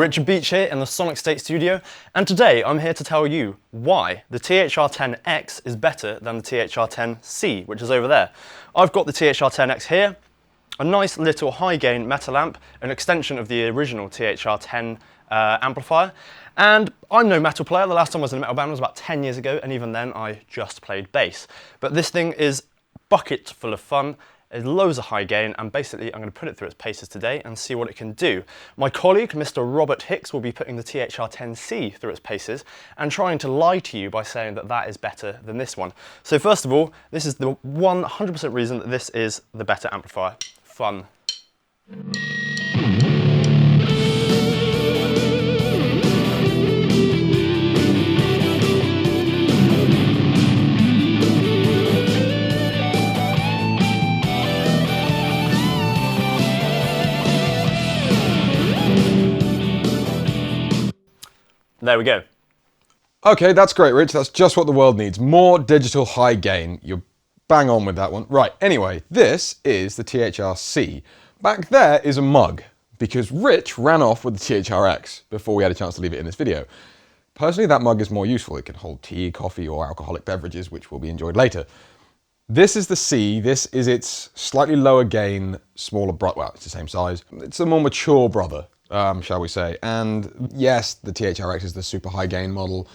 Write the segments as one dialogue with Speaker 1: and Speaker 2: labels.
Speaker 1: Richard Beach here in the Sonic State studio, and today I'm here to tell you why the THR10-X is better than the THR10-C, which is over there. I've got the THR10-X here, a nice little high gain metal amp, an extension of the original THR10 amplifier, and I'm no metal player. The last time I was in a metal band was about 10 years ago, and even then I just played bass. But this thing is bucket full of fun. There's loads of high gain, and basically I'm going to put it through its paces today and see what it can do. My colleague, Mr. Robert Hicks, will be putting the THR10-C through its paces and trying to lie to you by saying that that is better than this one. So first of all, this is the 100% reason that this is the better amplifier. Fun. There we go.
Speaker 2: Okay, that's great, Rich. That's just what the world needs. More digital high gain. You're bang on with that one. Right, anyway, this is the THR-C. Back there is a mug, because Rich ran off with the THR-X before we had a chance to leave it in this video. Personally, that mug is more useful. It can hold tea, coffee, or alcoholic beverages, which will be enjoyed later. This is the C. This is its slightly lower gain, smaller brother. Well, it's the same size. It's a more mature brother. Shall we say. And yes, the THR-X is the super high gain model,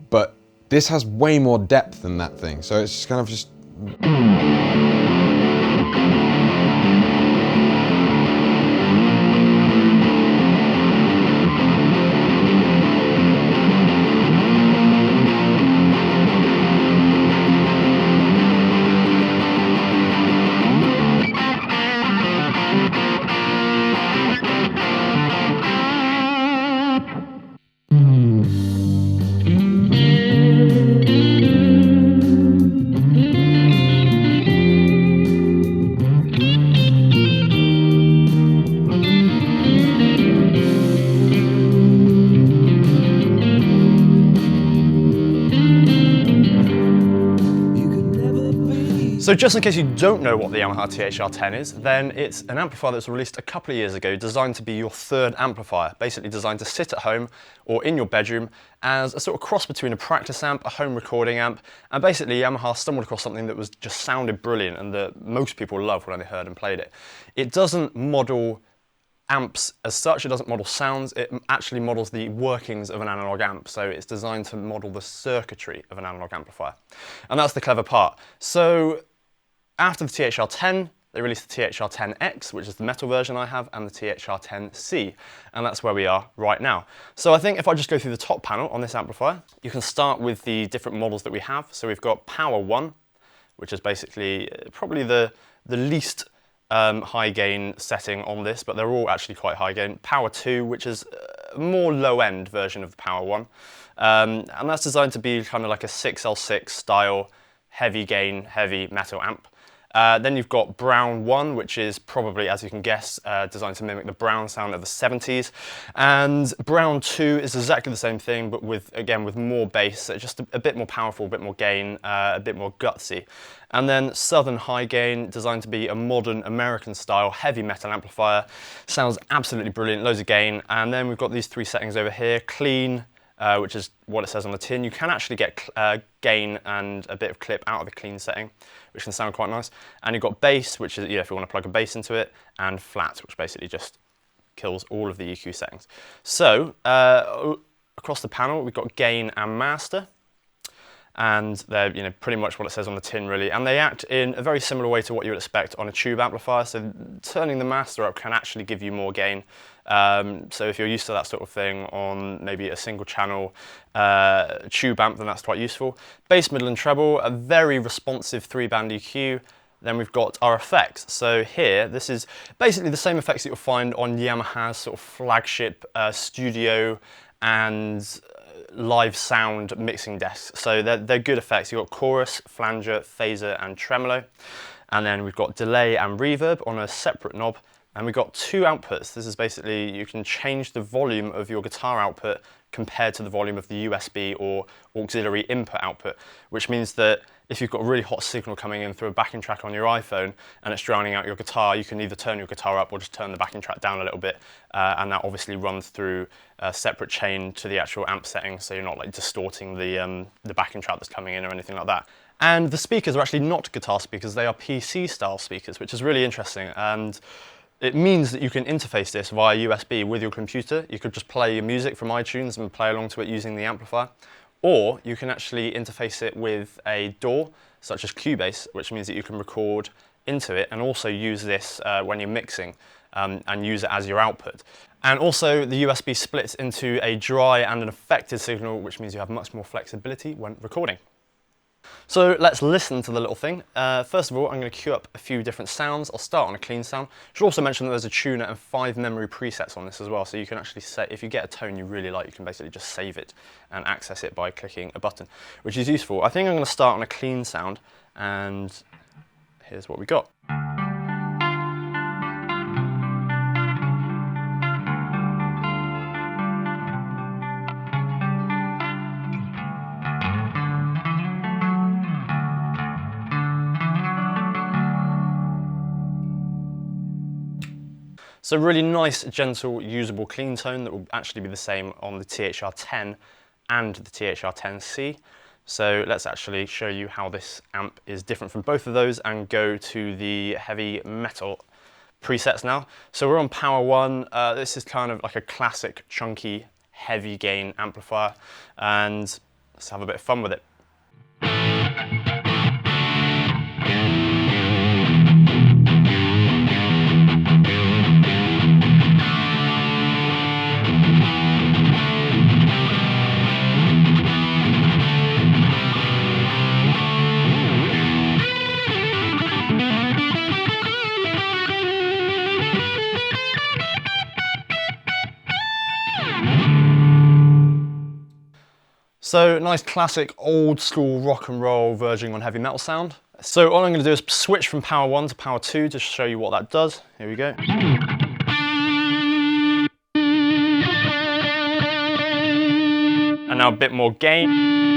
Speaker 2: but this has way more depth than that thing. So it's just kind of just...
Speaker 1: So just in case you don't know what the Yamaha THR10 is, then it's an amplifier that was released a couple of years ago, designed to be your third amplifier, basically designed to sit at home or in your bedroom as a sort of cross between a practice amp, a home recording amp, and basically Yamaha stumbled across something that was just sounded brilliant and that most people loved when they heard and played it. It doesn't model amps as such, it doesn't model sounds, it actually models the workings of an analog amp, so it's designed to model the circuitry of an analog amplifier. And that's the clever part. So after the THR10, they released the THR10-X, which is the metal version I have, and the THR10-C, and that's where we are right now. So I think if I just go through the top panel on this amplifier, you can start with the different models that we have. So we've got Power 1, which is basically probably the least high gain setting on this, but they're all actually quite high gain. Power 2, which is a more low end version of the Power 1, and that's designed to be kind of like a 6L6 style heavy gain, heavy metal amp. Then you've got Brown 1, which is probably, as you can guess, designed to mimic the Brown sound of the 70s. And Brown 2 is exactly the same thing, but again with more bass, so just a bit more powerful, a bit more gain, a bit more gutsy. And then Southern High Gain, designed to be a modern American style heavy metal amplifier. Sounds absolutely brilliant, loads of gain. And then we've got these three settings over here: Clean, which is what it says on the tin. You can actually get gain and a bit of clip out of the clean setting, which can sound quite nice. And you've got bass, which is, if you want to plug a bass into it, and flat, which basically just kills all of the EQ settings. So across the panel, we've got gain and master, and they're pretty much what it says on the tin, really. And they act in a very similar way to what you would expect on a tube amplifier. So turning the master up can actually give you more gain. So if you're used to that sort of thing on maybe a single channel tube amp, then that's quite useful. Bass, middle and treble, a very responsive 3-band EQ. Then we've got our effects. So here, this is basically the same effects that you'll find on Yamaha's sort of flagship studio and live sound mixing desks. So they're good effects. You've got chorus, flanger, phaser and tremolo. And then we've got delay and reverb on a separate knob. And we've got two outputs. This is basically, you can change the volume of your guitar output compared to the volume of the USB or auxiliary input output, which means that if you've got a really hot signal coming in through a backing track on your iPhone and it's drowning out your guitar, you can either turn your guitar up or just turn the backing track down a little bit, and that obviously runs through a separate chain to the actual amp settings, so you're not like distorting the backing track that's coming in or anything like that. And the speakers are actually not guitar speakers, they are PC style speakers, which is really interesting. And it means that you can interface this via USB with your computer. You could just play your music from iTunes and play along to it using the amplifier. Or you can actually interface it with a DAW, such as Cubase, which means that you can record into it and also use this when you're mixing and use it as your output. And also the USB splits into a dry and an affected signal, which means you have much more flexibility when recording. So let's listen to the little thing. First of all, I'm going to cue up a few different sounds. I'll start on a clean sound. Should also mention that there's a tuner and 5 memory presets on this as well, so you can actually say, if you get a tone you really like, you can basically just save it and access it by clicking a button, which is useful. I think I'm going to start on a clean sound, and here's what we got. So really nice, gentle, usable clean tone that will actually be the same on the THR10 and the THR10C. So let's actually show you how this amp is different from both of those and go to the heavy metal presets now. So we're on Power 1. This is kind of like a classic, chunky, heavy gain amplifier, and let's have a bit of fun with it. So nice classic old school rock and roll verging on heavy metal sound. So all I'm going to do is switch from Power 1 to Power 2 to show you what that does. Here we go. And now a bit more gain.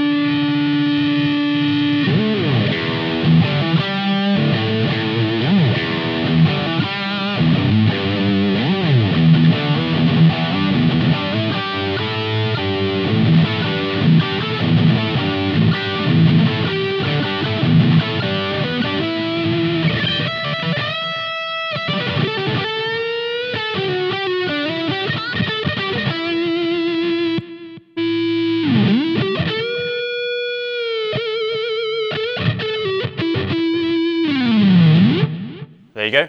Speaker 1: There you go.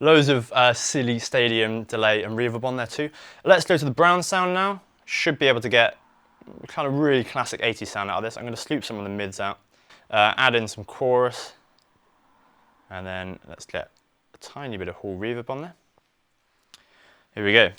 Speaker 1: Loads of silly stadium delay and reverb on there too. Let's go to the brown sound now. Should be able to get kind of really classic 80s sound out of this. I'm going to sloop some of the mids out, add in some chorus, and then let's get a tiny bit of hall reverb on there. Here we go.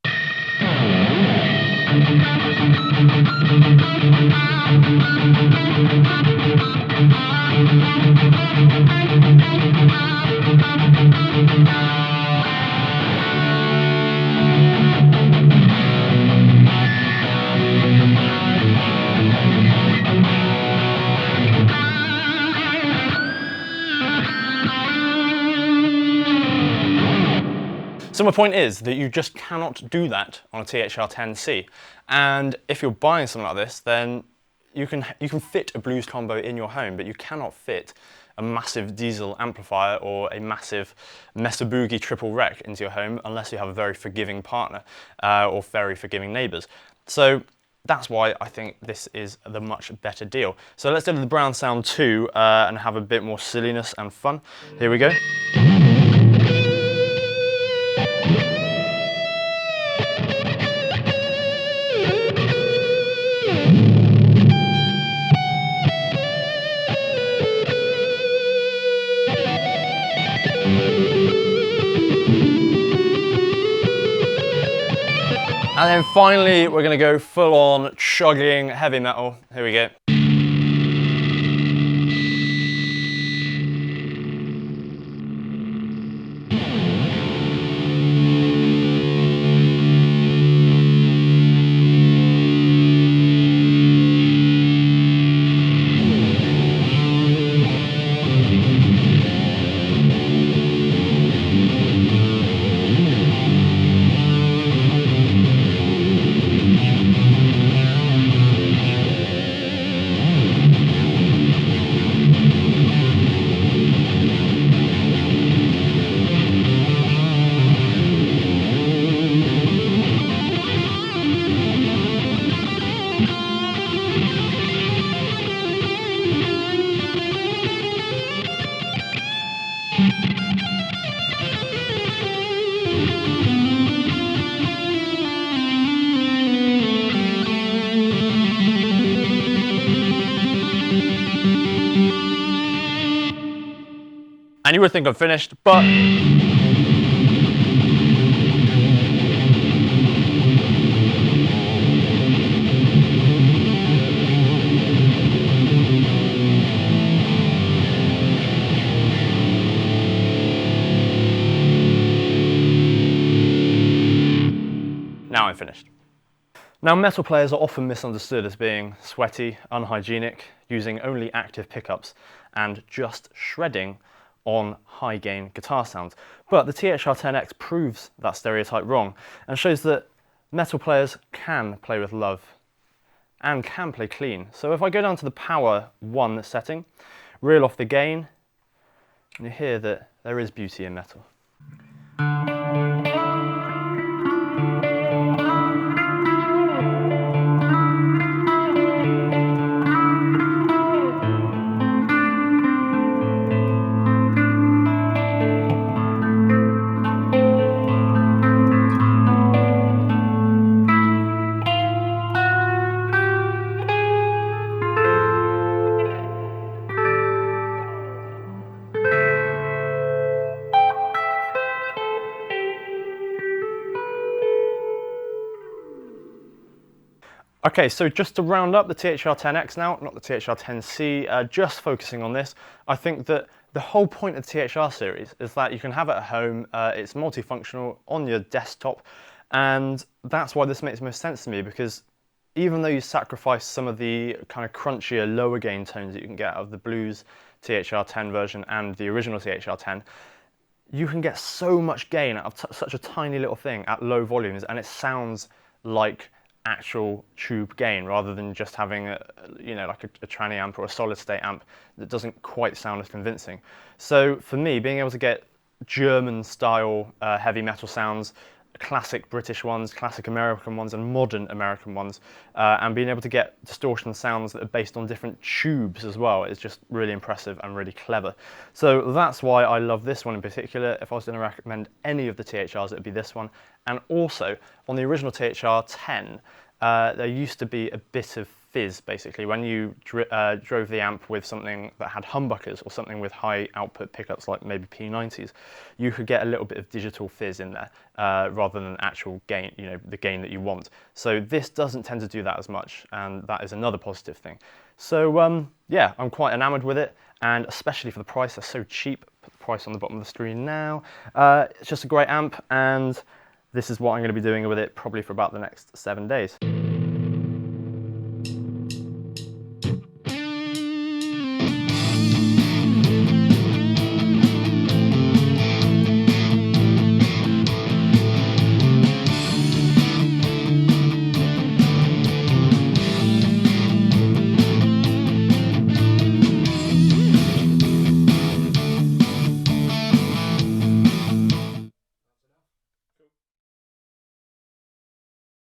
Speaker 1: So my point is that you just cannot do that on a THR10C. And if you're buying something like this, then you can fit a blues combo in your home, but you cannot fit a massive Diezel amplifier or a massive Mesa Boogie triple rec into your home unless you have a very forgiving partner or very forgiving neighbors. So that's why I think this is the much better deal. So let's go to the brown sound too and have a bit more silliness and fun. Here we go. And then finally, we're going to go full on chugging heavy metal. Here we go. And you would think I'm finished, but now I'm finished. Now, metal players are often misunderstood as being sweaty, unhygienic, using only active pickups, and just shredding on high gain guitar sounds. But the THR10-X proves that stereotype wrong and shows that metal players can play with love and can play clean. So if I go down to the power 1 setting, reel off the gain, and you hear that there is beauty in metal. Okay, so just to round up the THR10-X now, not the THR10C, just focusing on this, I think that the whole point of the THR series is that you can have it at home, it's multifunctional on your desktop, and that's why this makes most sense to me, because even though you sacrifice some of the kind of crunchier lower gain tones that you can get out of the Blues THR10 version and the original THR10, you can get so much gain out of such a tiny little thing at low volumes, and it sounds like actual tube gain rather than just having a, you know, like a tranny amp or a solid state amp that doesn't quite sound as convincing. So for me, being able to get German style heavy metal sounds, classic British ones, classic American ones, and modern American ones, and being able to get distortion sounds that are based on different tubes as well is just really impressive and really clever. So that's why I love this one in particular. If I was going to recommend any of the THRs, it would be this one. And also, on the original THR10, there used to be a bit of fizz, basically. When you drove the amp with something that had humbuckers or something with high output pickups like maybe P90s, you could get a little bit of digital fizz in there rather than actual gain, you know, the gain that you want. So this doesn't tend to do that as much, and that is another positive thing. So yeah, I'm quite enamored with it, and especially for the price, they're so cheap. Put the price on the bottom of the screen now. It's just a great amp, and this is what I'm going to be doing with it probably for about the next 7 days.